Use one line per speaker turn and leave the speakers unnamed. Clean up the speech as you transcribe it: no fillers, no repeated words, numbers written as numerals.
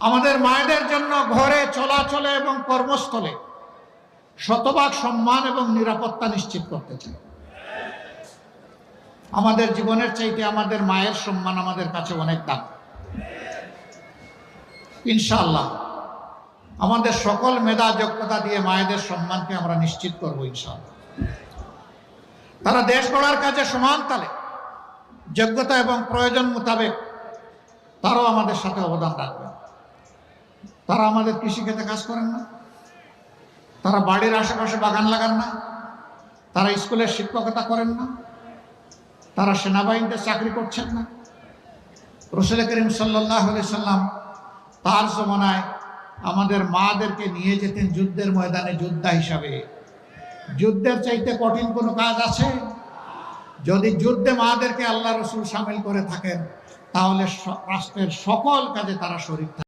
আমাদের মায়েদের জন্য ঘরে চলাচলে এবং কর্মস্থলে শতভাগ সম্মান এবং নিরাপত্তা নিশ্চিত করতে চাই। আমাদের জীবনের চাইতে আমাদের মায়ের সম্মান আমাদের কাছে অনেক দাম। ইনশাআল্লাহ আমাদের সকল মেধা যোগ্যতা দিয়ে মায়েদের সম্মানকে আমরা নিশ্চিত করব ইনশাআল্লাহ। তারা দেশ গড়ার কাজে সমান তালে যোগ্যতা এবং প্রয়োজন মোতাবেক তারাও আমাদের সাথে অবদান রাখবেন। তারা আমাদের কৃষিক্ষেত্রে কাজ করেন না, তারা বাড়ির আশেপাশে বাগান লাগান না, তারা স্কুলের শিক্ষকতা করেন না, তারা সেনাবাহিনীতে চাকরি করছেন না। রাসূল করিম সাল্লাল্লাহু আলাইহি সাল্লাম তার জমানায় আমাদের মাদেরকে নিয়ে যেতেন যুদ্ধের ময়দানে যোদ্ধা হিসাবে। যুদ্ধের চাইতে কঠিন কোনো কাজ আছে? যদি যুদ্ধে মাদেরকে আল্লাহ রাসূল শামিল করে থাকেন তাহলে রাষ্ট্রের সকল কাজে তারা শরীক থাকেন।